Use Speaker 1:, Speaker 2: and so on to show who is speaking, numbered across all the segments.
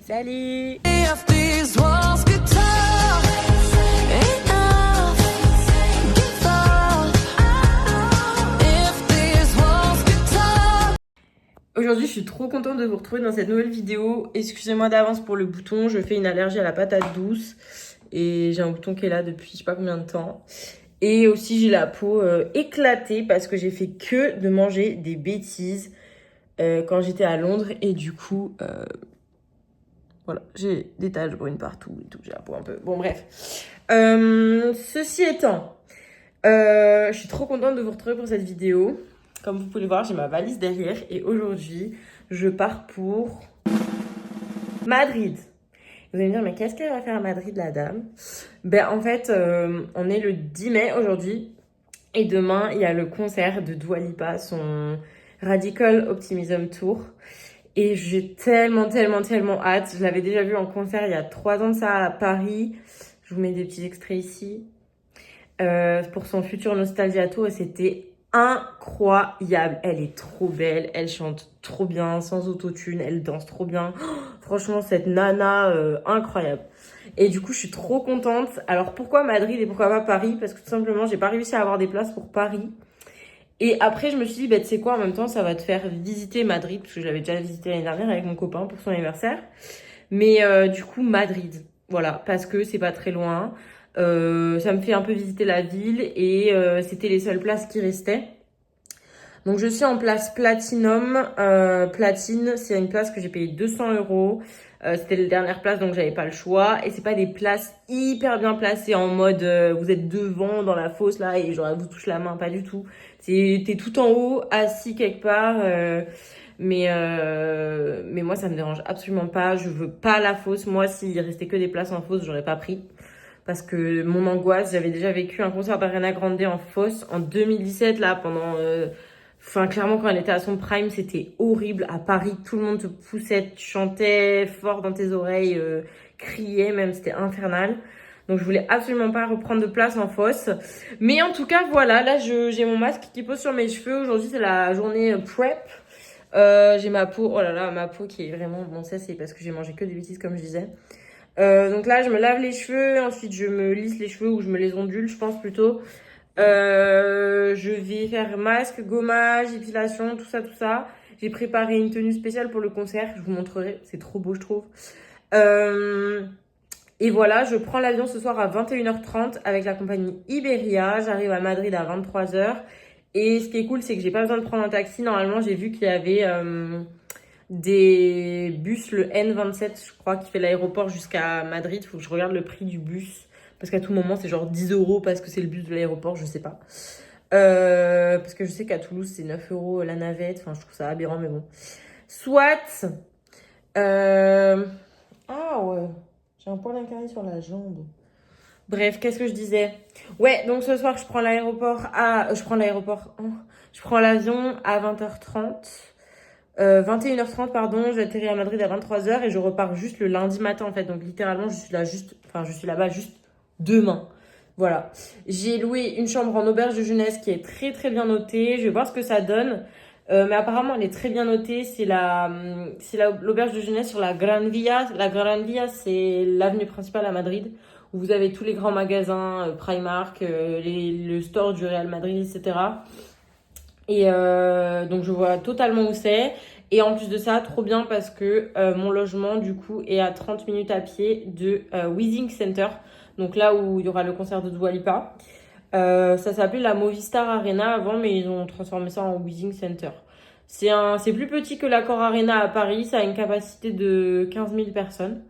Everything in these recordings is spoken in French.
Speaker 1: Salut! Aujourd'hui, je suis trop contente de vous retrouver dans cette nouvelle vidéo. Excusez-moi d'avance pour le bouton, je fais une allergie à la patate douce. Et j'ai un bouton qui est là depuis je sais pas combien de temps. Et aussi, j'ai la peau éclatée parce que j'ai fait que de manger des bêtises quand j'étais à Londres. Et du coup, voilà, j'ai des taches brunes partout et tout. J'ai la peau un peu... Bon, bref. Ceci étant, je suis trop contente de vous retrouver pour cette vidéo. Comme vous pouvez le voir, j'ai ma valise derrière. Et aujourd'hui, je pars pour Madrid. Vous allez me dire, mais qu'est-ce qu'elle va faire à Madrid, la dame? Ben, en fait, on est le 10 mai aujourd'hui. Et demain, il y a le concert de Dua Lipa, son Radical Optimism Tour. Et j'ai tellement hâte. Je l'avais déjà vu en concert il y a 3 ans de ça à Paris. Je vous mets des petits extraits ici. Pour son futur Nostalgia Tour. Et c'était incroyable. Elle est trop belle. Elle chante trop bien, sans autotune. Elle danse trop bien. Oh, franchement, cette nana, incroyable. Et du coup, je suis trop contente. Alors, pourquoi Madrid et pourquoi pas Paris? Parce que tout simplement, j'ai pas réussi à avoir des places pour Paris. Et après, je me suis dit, bah, tu sais quoi, en même temps, ça va te faire visiter Madrid, parce que je l'avais déjà visité l'année dernière avec mon copain pour son anniversaire. Mais du coup, Madrid, voilà, parce que c'est pas très loin. Ça me fait un peu visiter la ville et c'était les seules places qui restaient. Donc, je suis en place Platinum. Platine, c'est une place que j'ai payé 200 €. C'était la dernière place, donc j'avais pas le choix. Et c'est pas des places hyper bien placées en mode vous êtes devant dans la fosse là et genre elle vous touche la main, pas du tout. T'es tout en haut, assis quelque part. Mais moi, ça me dérange absolument pas. Je veux pas la fosse. Moi, s'il restait que des places en fosse, j'aurais pas pris. Parce que mon angoisse, j'avais déjà vécu un concert d'Ariana Grande en fosse en 2017, là, pendant... Enfin, clairement, quand elle était à son prime, c'était horrible. À Paris, tout le monde te poussait, tu chantais fort dans tes oreilles, criait même, c'était infernal. Donc, je voulais absolument pas reprendre de place en fosse. Mais en tout cas, voilà, là, j'ai mon masque qui pose sur mes cheveux. Aujourd'hui, c'est la journée prep. J'ai ma peau, oh là là, ma peau qui est vraiment... Bon, ça, c'est parce que j'ai mangé que des bêtises, comme je disais. Donc là, je me lave les cheveux. Ensuite, je me lisse les cheveux ou je me les ondule, je pense plutôt. Je vais faire masque, gommage, épilation, tout ça, tout ça. J'ai préparé une tenue spéciale pour le concert. Je vous montrerai. C'est trop beau, je trouve. Et voilà, je prends l'avion ce soir à 21h30 avec la compagnie Iberia. J'arrive à Madrid à 23h. Et ce qui est cool, c'est que j'ai pas besoin de prendre un taxi. Normalement, j'ai vu qu'il y avait des bus, le N27, je crois, qui fait l'aéroport jusqu'à Madrid. Faut que je regarde le prix du bus. Parce qu'à tout moment, c'est genre 10 € parce que c'est le bus de l'aéroport, je sais pas. Parce que je sais qu'à Toulouse, c'est 9 € la navette. Enfin, je trouve ça aberrant, mais bon. Soit. Ah ouais, j'ai un poil incarné sur la jambe. Bref, qu'est-ce que je disais? Ouais, donc ce soir, je prends l'aéroport à... Je prends l'aéroport... Oh. Je prends l'avion à 20h30. 21h30, pardon. J'atterris à Madrid à 23h et je repars juste le lundi matin, en fait. Donc, littéralement, je suis là juste... Enfin, je suis là-bas juste demain. Voilà. J'ai loué une chambre en auberge de jeunesse qui est très bien notée. Je vais voir ce que ça donne. Mais apparemment, elle est très bien notée. C'est l'auberge de jeunesse sur la Gran Via. La Gran Via, c'est l'avenue principale à Madrid, où vous avez tous les grands magasins, Primark, le store du Real Madrid, etc. Et donc, je vois totalement où c'est. Et en plus de ça, trop bien parce que mon logement, du coup, est à 30 minutes à pied de Withing Center. Donc là où il y aura le concert de Dua Lipa. Ça s'appelait la Movistar Arena avant, mais ils ont transformé ça en Withing Center. C'est plus petit que l'Accor Arena à Paris. Ça a une capacité de 15 000 personnes.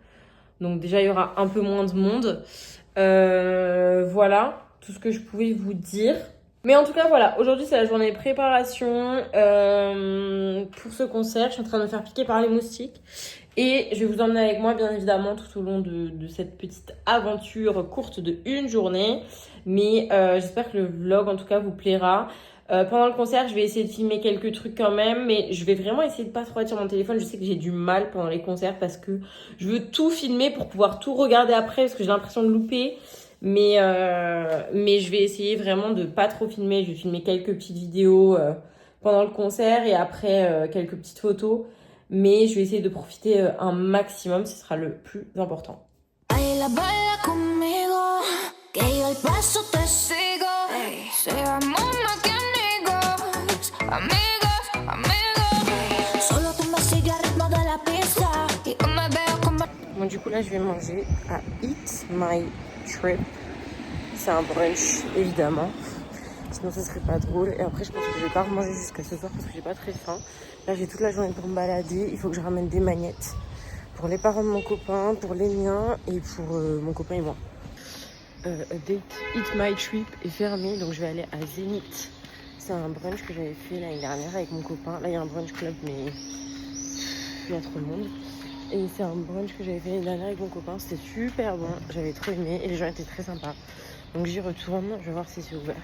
Speaker 1: Donc déjà, il y aura un peu moins de monde. Voilà, tout ce que je pouvais vous dire. Mais en tout cas, voilà, aujourd'hui, c'est la journée préparation pour ce concert. Je suis en train de me faire piquer par les moustiques. Et je vais vous emmener avec moi, bien évidemment, tout au long de cette petite aventure courte de une journée. Mais j'espère que le vlog, en tout cas, vous plaira. Pendant le concert, je vais essayer de filmer quelques trucs quand même. Mais je vais vraiment essayer de pas trop être sur mon téléphone. Je sais que j'ai du mal pendant les concerts parce que je veux tout filmer pour pouvoir tout regarder après. Parce que j'ai l'impression de louper. Mais je vais essayer vraiment de pas trop filmer. Je vais filmer quelques petites vidéos pendant le concert et après quelques petites photos. Mais je vais essayer de profiter un maximum, ce sera le plus important. Bon, du coup là je vais manger à Eat My Trip. C'est un brunch évidemment, sinon ce serait pas drôle. Et après je pense que je vais pas remanger jusqu'à ce soir parce que j'ai pas très faim. Là j'ai toute la journée pour me balader, il faut que je ramène des magnettes pour les parents de mon copain, pour les miens et pour mon copain et moi. Eat My Trip est fermé, donc je vais aller à Zénith. C'est un brunch que j'avais fait l'année dernière avec mon copain. Là il y a un brunch club mais il y a trop de monde. Et c'est un brunch que j'avais fait l'année dernière avec mon copain, c'était super bon, j'avais trop aimé et les gens étaient très sympas. Donc j'y retourne, je vais voir si c'est ouvert.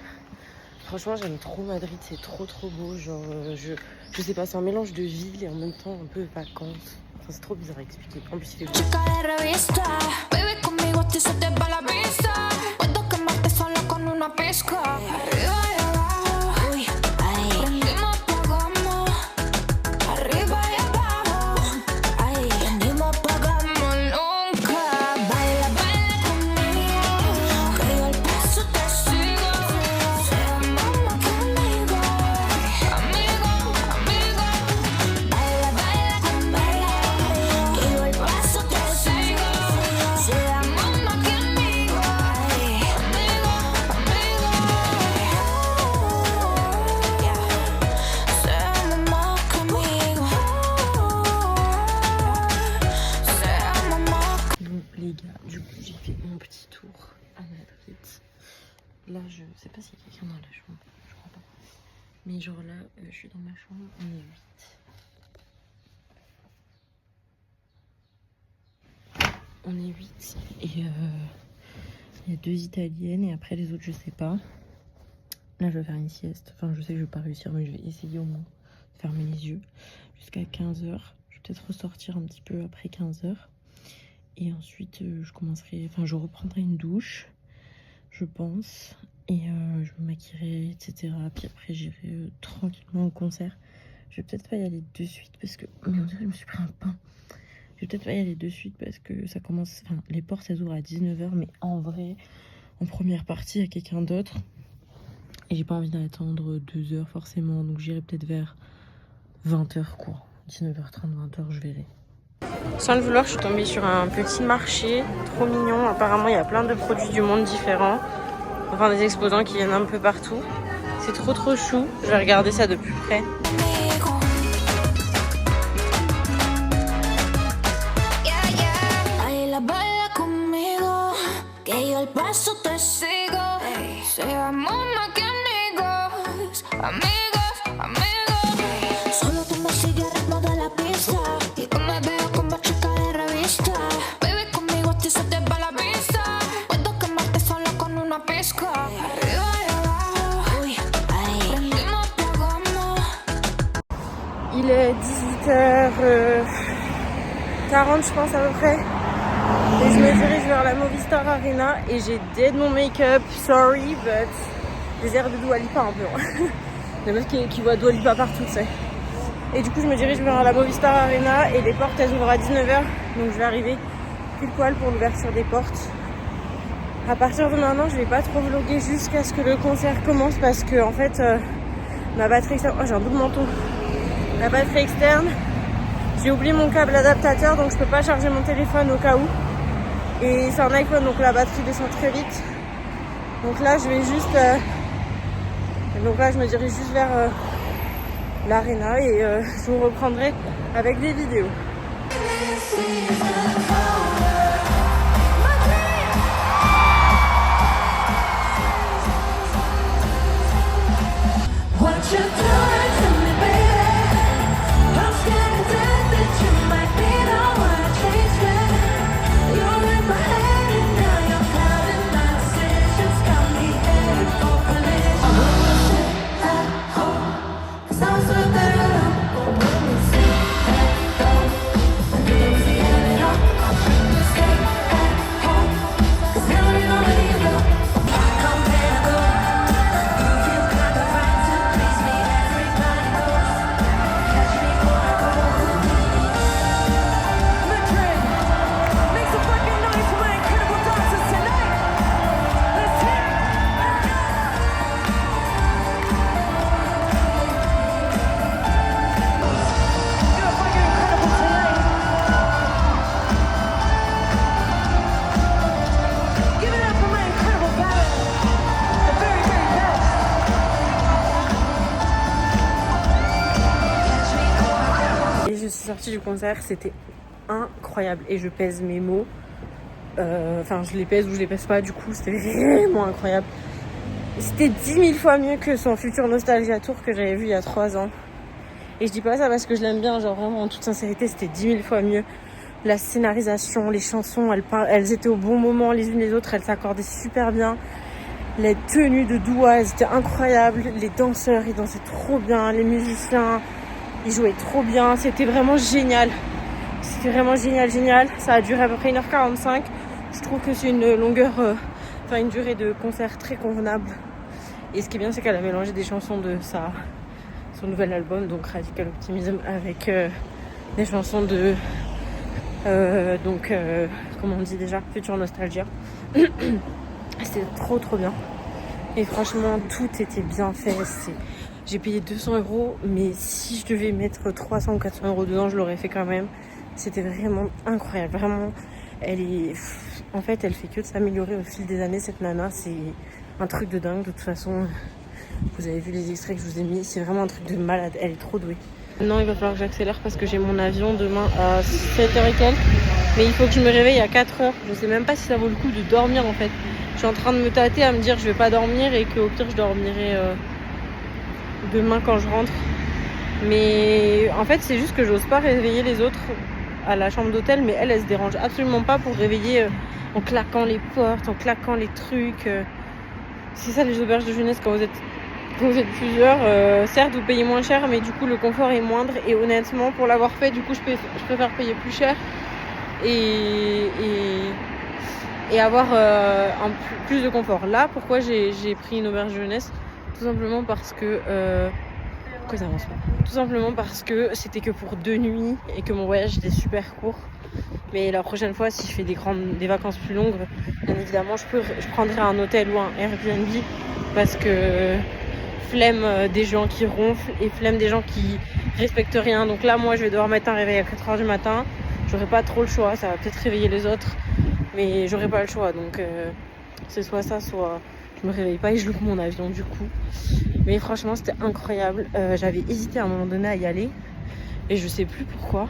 Speaker 1: Franchement j'aime trop Madrid, c'est trop beau, genre je sais pas, c'est un mélange de ville et en même temps un peu vacances. Enfin c'est trop bizarre à expliquer, en plus il est beau. Là, je sais pas s'il y a quelqu'un dans la chambre, je crois pas. Mais genre là, je suis dans ma chambre, on est 8. On est 8 et il y a 2 Italiennes et après les autres, je sais pas. Là, je vais faire une sieste. Enfin, je sais que je vais pas réussir, mais je vais essayer au moins de fermer les yeux jusqu'à 15h. Je vais peut-être ressortir un petit peu après 15h. Et ensuite, je reprendrai une douche. Je pense, et je me maquillerai, etc. Puis après j'irai tranquillement au concert. Je vais peut-être pas y aller de suite parce que, mais on dirait que je me suis pris un pain. Je vais peut-être pas y aller de suite parce que ça commence, enfin les portes elles ouvrent à 19h, mais en vrai, en première partie il y a quelqu'un d'autre. Et j'ai pas envie d'attendre 2 heures forcément, donc j'irai peut-être vers 20h quoi. 19h30, 20h, je verrai. Sans le vouloir, je suis tombée sur un petit marché trop mignon. Apparemment, il y a plein de produits du monde différents. Enfin, des exposants qui viennent un peu partout. C'est trop chou. Je vais regarder ça de plus près. Il est 18h40 je pense à peu près. Et je me dirige vers la Movistar Arena et j'ai dead mon make-up, sorry, but des airs de Dua Lipa un peu. Des meufs qui voient Dua Lipa partout, tu sais. Et du coup je me dirige vers la Movistar Arena et les portes elles ouvrent à 19h. Donc je vais arriver pile poil pour l'ouverture des portes. À partir de maintenant je vais pas trop vlogger jusqu'à ce que le concert commence parce que en fait ma batterie externe... Oh j'ai un bout de manteau. La batterie externe, j'ai oublié mon câble adaptateur donc je peux pas charger mon téléphone au cas où. Et c'est un iPhone donc la batterie descend très vite. Donc là je vais juste... Donc là je me dirige juste vers l'arena et je vous reprendrai avec des vidéos. sortie du concert, c'était incroyable. Et je pèse mes mots. Enfin, je les pèse ou je les pèse pas, du coup, c'était vraiment incroyable. C'était 10 000 fois mieux que son futur Nostalgia Tour que j'avais vu il y a 3 ans. Et je dis pas ça parce que je l'aime bien, genre vraiment en toute sincérité, c'était 10 000 fois mieux. La scénarisation, les chansons, elles étaient au bon moment les unes les autres, elles s'accordaient super bien. Les tenues de Dua, elles étaient incroyables. Les danseurs, ils dansaient trop bien. Les musiciens, ils jouaient trop bien. C'était vraiment génial. C'était vraiment génial. Ça a duré à peu près 1h45. Je trouve que c'est une longueur, une durée de concert très convenable. Et ce qui est bien, c'est qu'elle a mélangé des chansons de son nouvel album, donc Radical Optimism, avec des chansons de comment on dit déjà, Future Nostalgia. C'était trop bien. Et franchement, tout était bien fait. J'ai payé 200 €, mais si je devais mettre 300 ou 400 € dedans, je l'aurais fait quand même. C'était vraiment incroyable. Vraiment, en fait, elle fait que de s'améliorer au fil des années, cette nana. C'est un truc de dingue. De toute façon, vous avez vu les extraits que je vous ai mis. C'est vraiment un truc de malade. Elle est trop douée. Maintenant, il va falloir que j'accélère parce que j'ai mon avion demain à 7h et quelques. Mais il faut que je me réveille à 4h. Je sais même pas si ça vaut le coup de dormir en fait. Je suis en train de me tâter à me dire je vais pas dormir et qu'au pire je dormirai demain quand je rentre. Mais en fait c'est juste que j'ose pas réveiller les autres à la chambre d'hôtel, mais elle se dérange absolument pas pour réveiller en claquant les portes, en claquant les trucs. C'est ça les auberges de jeunesse quand vous êtes plusieurs. Certes vous payez moins cher, mais du coup le confort est moindre. Et honnêtement pour l'avoir fait, du coup je préfère payer plus cher et avoir plus de confort. Là, pourquoi j'ai pris une auberge jeunesse? Tout simplement parce que pourquoi ça avance pas? Tout simplement parce que c'était que pour 2 nuits et que mon voyage était super court. Mais la prochaine fois, si je fais des vacances plus longues, bien évidemment, je prendrai un hôtel ou un Airbnb parce que flemme des gens qui ronflent et flemme des gens qui respectent rien. Donc là, moi, je vais devoir mettre un réveil à 4h du matin. J'aurai pas trop le choix, ça va peut-être réveiller les autres, mais j'aurai pas le choix. Donc c'est soit ça, soit je me réveille pas et je loupe mon avion du coup. Mais franchement, c'était incroyable. J'avais hésité à un moment donné à y aller et je sais plus pourquoi.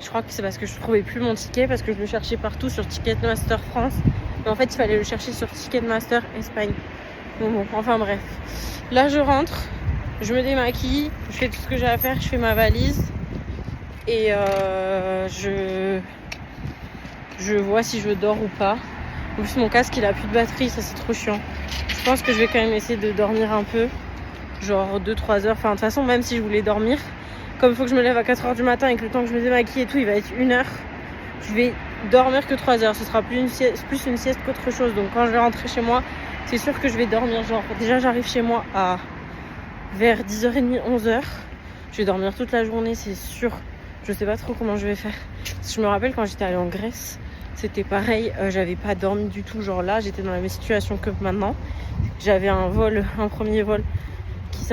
Speaker 1: Je crois que c'est parce que je trouvais plus mon ticket, parce que je le cherchais partout sur Ticketmaster France. Mais en fait, il fallait le chercher sur Ticketmaster Espagne. Bon, enfin bref. Là, je rentre, je me démaquille, je fais tout ce que j'ai à faire, je fais ma valise. Et je vois si je dors ou pas. En plus mon casque il a plus de batterie, ça c'est trop chiant. Je pense que je vais quand même essayer de dormir un peu. Genre 2-3 heures. Enfin de toute façon même si je voulais dormir, comme il faut que je me lève à 4h du matin et que le temps que je me démaquille et tout il va être 1 heure, je vais dormir que 3 heures. Ce sera plus une sieste qu'autre chose. Donc quand je vais rentrer chez moi, c'est sûr que je vais dormir. Genre déjà j'arrive chez moi vers 10h30, 11h. Je vais dormir toute la journée, c'est sûr. Je sais pas trop comment je vais faire. Je me rappelle quand j'étais allée en Grèce, c'était pareil, j'avais pas dormi du tout. Genre là, j'étais dans la même situation que maintenant. J'avais un premier vol qui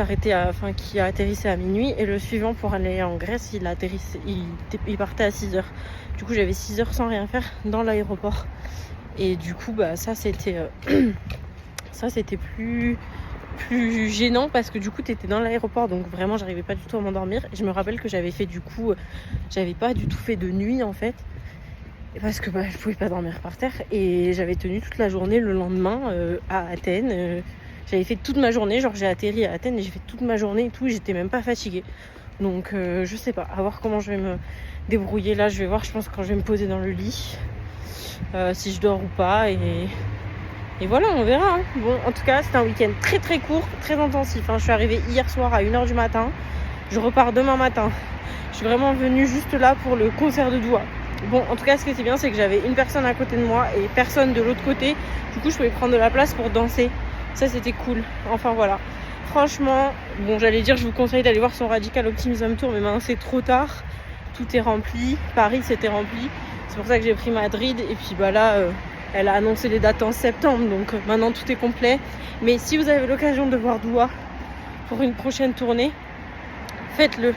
Speaker 1: atterrissait à minuit, et le suivant pour aller en Grèce, il partait à 6h. Du coup, j'avais 6 heures sans rien faire dans l'aéroport. Et du coup, ça c'était plus gênant parce que du coup t'étais dans l'aéroport, donc vraiment j'arrivais pas du tout à m'endormir. Et je me rappelle que j'avais pas du tout fait de nuit en fait, parce que je pouvais pas dormir par terre, et j'avais tenu toute la journée le lendemain à Athènes. J'avais fait toute ma journée, genre j'ai atterri à Athènes et j'ai fait toute ma journée et tout, j'étais même pas fatiguée. Donc je sais pas, à voir comment je vais me débrouiller. Là je vais voir, je pense, quand je vais me poser dans le lit si je dors ou pas, et voilà, on verra. Hein. Bon, en tout cas, c'était un week-end très très court, très intensif. Je suis arrivée hier soir à 1h du matin. Je repars demain matin. Je suis vraiment venue juste là pour le concert de Dua. Bon, en tout cas, ce qui était bien, c'est que j'avais une personne à côté de moi et personne de l'autre côté. Du coup, je pouvais prendre de la place pour danser. Ça, c'était cool. Enfin, voilà. Franchement, bon, j'allais dire, je vous conseille d'aller voir son Radical Optimism Tour, mais maintenant, c'est trop tard. Tout est rempli. Paris, c'était rempli. C'est pour ça que j'ai pris Madrid. Et puis, là... elle a annoncé les dates en septembre, donc maintenant tout est complet. Mais si vous avez l'occasion de voir Dua pour une prochaine tournée, faites-le.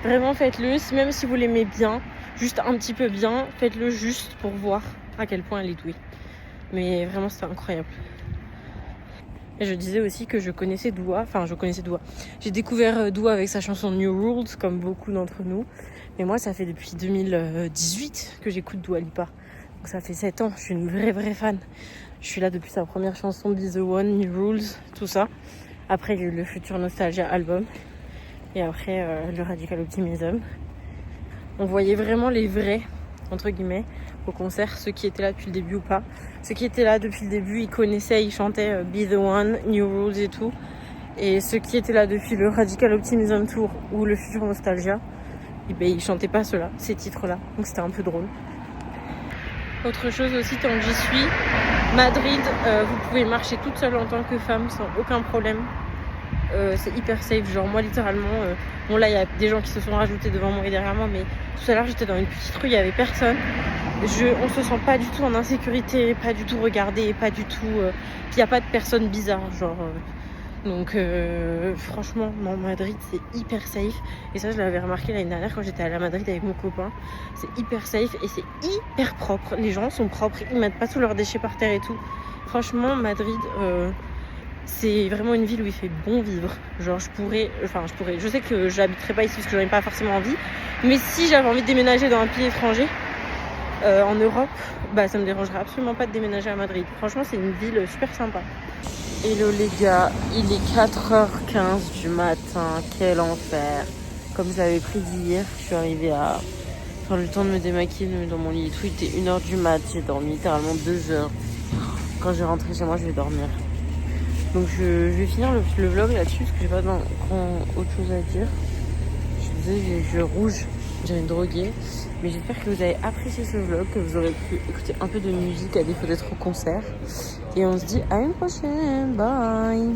Speaker 1: Vraiment faites-le. Même si vous l'aimez bien, juste un petit peu bien, faites-le juste pour voir à quel point elle est douée. Mais vraiment c'était incroyable. Et je disais aussi que je connaissais Dua. J'ai découvert Dua avec sa chanson New Rules, comme beaucoup d'entre nous. Mais moi, ça fait depuis 2018 que j'écoute Dua Lipa. Donc ça fait 7 ans, je suis une vraie fan. Je suis là depuis sa première chanson Be The One, New Rules, tout ça. Après, il y a eu le Future Nostalgia album. Et après, le Radical Optimism. On voyait vraiment les vrais, entre guillemets, au concert, ceux qui étaient là depuis le début ou pas. Ceux qui étaient là depuis le début, ils connaissaient, ils chantaient Be The One, New Rules et tout. Et ceux qui étaient là depuis le Radical Optimism Tour ou le Future Nostalgia, ils chantaient pas ces titres-là. Donc c'était un peu drôle. Autre chose aussi, tant que j'y suis, Madrid, vous pouvez marcher toute seule en tant que femme sans aucun problème. C'est hyper safe, genre moi littéralement, bon là il y a des gens qui se sont rajoutés devant moi et derrière moi, mais tout à l'heure j'étais dans une petite rue, il y avait personne. On se sent pas du tout en insécurité, pas du tout regardé, pas du tout, puis il y a pas de personnes bizarres, genre. Donc franchement, non, Madrid c'est hyper safe. Et ça je l'avais remarqué l'année dernière quand j'étais allée à Madrid avec mon copain. C'est hyper safe et c'est hyper propre. Les gens sont propres, ils mettent pas tous leurs déchets par terre et tout. Franchement, Madrid, c'est vraiment une ville où il fait bon vivre. Genre je sais que j'habiterai pas ici parce que j'en ai pas forcément envie. Mais si j'avais envie de déménager dans un pays étranger, en Europe, bah ça me dérangerait absolument pas de déménager à Madrid. Franchement, c'est une ville super sympa. Hello les gars, il est 4h15 du matin, quel enfer. Comme je l'avais prédit hier, je suis arrivée à prendre le temps de me démaquiller, de me mettre dans mon lit et tout. Il était 1h du mat, j'ai dormi littéralement 2 heures. Quand j'ai rentré chez moi, je vais dormir. Donc je vais finir le vlog là-dessus parce que j'ai pas autre chose à dire. Je suis désolée, j'ai les yeux rouges, j'ai une droguée. Mais j'espère que vous avez apprécié ce vlog, que vous aurez pu écouter un peu de musique à défaut d'être au concert. Et on se dit à une prochaine, bye.